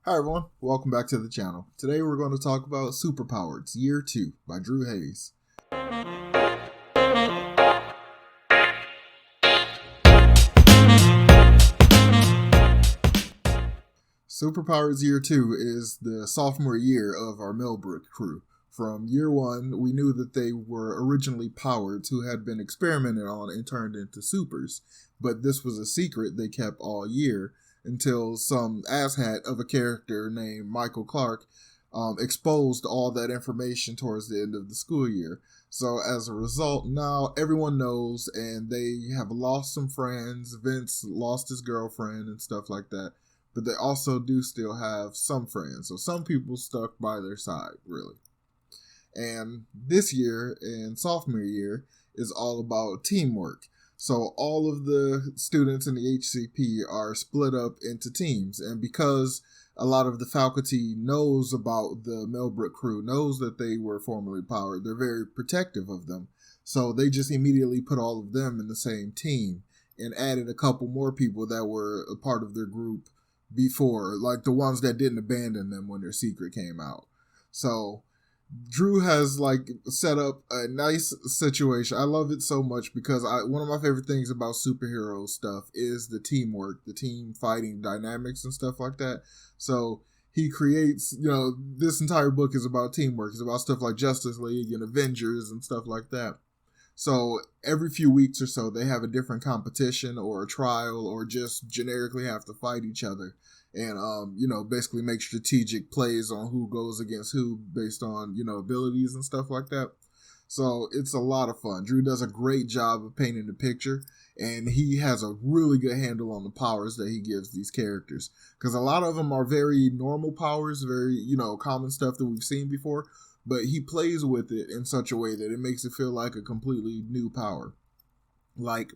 Hi everyone, welcome back to the channel. Today we're going to talk about Superpowers Year 2 by Drew Hayes. Superpowers Year 2 is the sophomore year of our Millbrook crew. From year 1, we knew that they were originally Powards who had been experimented on and turned into supers, but this was a secret they kept all year until some asshat of a character named Michael Clark exposed all that information towards the end of the school year. So as a result, now everyone knows, and they have lost some friends. Vince lost his girlfriend and stuff like that. But they also do still have some friends. So some people stuck by their side, really. And this year, in sophomore year, is all about teamwork. So all of the students in the HCP are split up into teams. And because a lot of the faculty knows about the Millbrook crew, knows that they were formerly Powered, they're very protective of them. So they just immediately put all of them in the same team and added a couple more people that were a part of their group before, like the ones that didn't abandon them when their secret came out. So Drew has set up a nice situation. I love it so much because one of my favorite things about superhero stuff is the teamwork, the team fighting dynamics and stuff like that. So he creates, this entire book is about teamwork. It's about stuff like Justice League and Avengers and stuff like that. So every few weeks or so, they have a different competition or a trial or just generically have to fight each other and, basically make strategic plays on who goes against who based on, abilities and stuff like that. So it's a lot of fun. Drew does a great job of painting the picture, and he has a really good handle on the powers that he gives these characters. Because a lot of them are very normal powers, very, common stuff that we've seen before. But he plays with it in such a way that it makes it feel like a completely new power. Like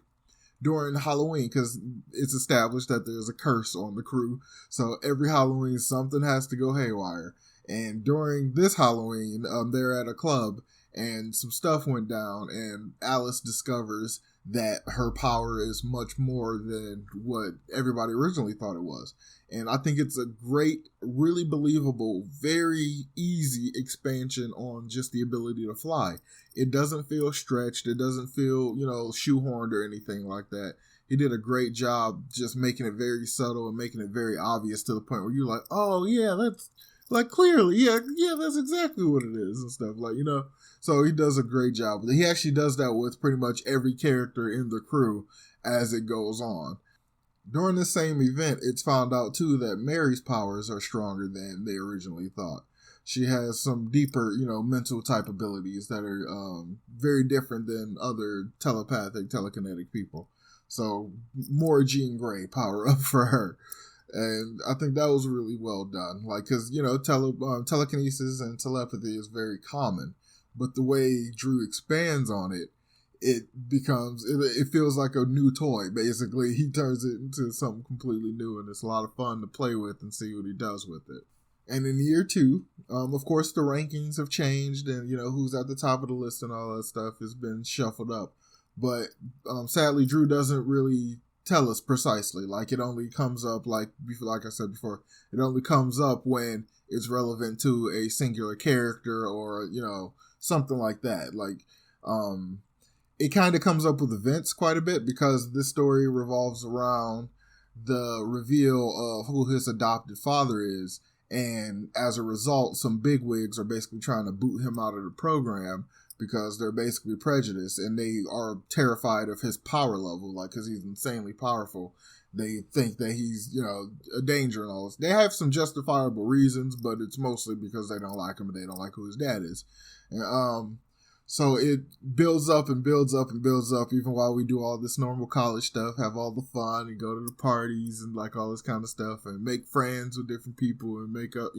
during Halloween, because it's established that there's a curse on the crew. So every Halloween, something has to go haywire. And during this Halloween, they're at a club and some stuff went down and Alice discovers that her power is much more than what everybody originally thought it was. And I think it's a great, really believable, very easy expansion on just the ability to fly. It doesn't feel stretched. It doesn't feel, shoehorned or anything like that. He did a great job just making it very subtle and making it very obvious to the point where you're like, oh, yeah, that's clearly, yeah, that's exactly what it is and stuff So he does a great job. He actually does that with pretty much every character in the crew as it goes on. During the same event, it's found out, too, that Mary's powers are stronger than they originally thought. She has some deeper, mental type abilities that are very different than other telepathic, telekinetic people. So, more Jean Grey power up for her. And I think that was really well done. Because, telekinesis and telepathy is very common. But the way Drew expands on it, it feels like a new toy, basically. He turns it into something completely new, and it's a lot of fun to play with and see what he does with it. And in year 2, of course, the rankings have changed, and, who's at the top of the list and all that stuff has been shuffled up. But sadly, Drew doesn't really tell us precisely. It only comes up, like I said before, it only comes up when it's relevant to a singular character or, something like that. It kind of comes up with events quite a bit because this story revolves around the reveal of who his adopted father is. And as a result, some bigwigs are basically trying to boot him out of the program because they're basically prejudiced and they are terrified of his power level, because he's insanely powerful. They think that he's, a danger and all this. They have some justifiable reasons, but it's mostly because they don't like him and they don't like who his dad is. And, so it builds up and builds up and builds up even while we do all this normal college stuff, have all the fun and go to the parties and all this kind of stuff and make friends with different people and make up,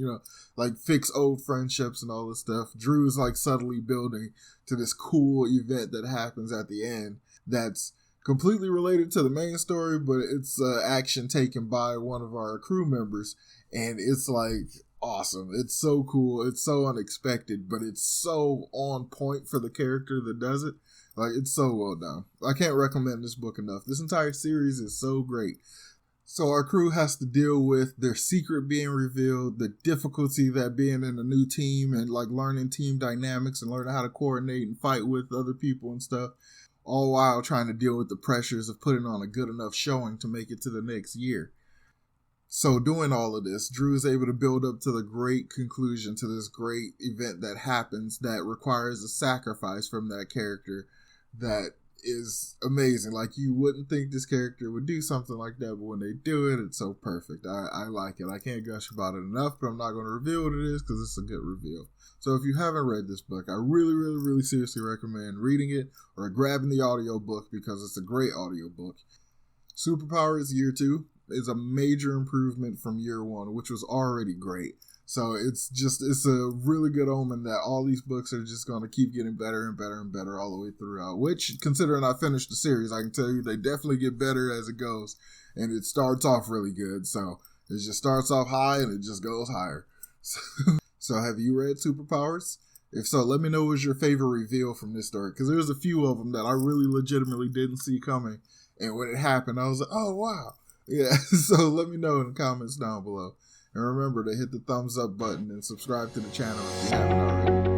fix old friendships and all this stuff. Drew is subtly building to this cool event that happens at the end that's completely related to the main story, but it's action taken by one of our crew members, and it's awesome. It's so cool. It's so unexpected, but it's so on point for the character that does it. It's so well done. I can't recommend this book enough. This entire series is so great. So our crew has to deal with their secret being revealed, the difficulty that being in a new team and like learning team dynamics and learning how to coordinate and fight with other people and stuff, all while trying to deal with the pressures of putting on a good enough showing to make it to the next year. So doing all of this, Drew is able to build up to the great conclusion to this great event that happens that requires a sacrifice from that character that is amazing. Like, you wouldn't think this character would do something like that, but when they do it, it's so perfect. I like it. I can't gush about it enough, but I'm not going to reveal what it is because it's a good reveal. So if you haven't read this book, I really, really, really seriously recommend reading it or grabbing the audiobook because it's a great audiobook. Superpowers Year 2 is a major improvement from Year 1, which was already great. So it's a really good omen that all these books are just going to keep getting better and better and better all the way throughout, which, considering I finished the series, I can tell you they definitely get better as it goes, and it starts off really good. So it just starts off high and it just goes higher. So have you read Superpowers? If so, let me know what was your favorite reveal from this story, because there's a few of them that I really legitimately didn't see coming, and when it happened, I was like, oh, wow. Yeah, so let me know in the comments down below. And remember to hit the thumbs up button and subscribe to the channel if you haven't already.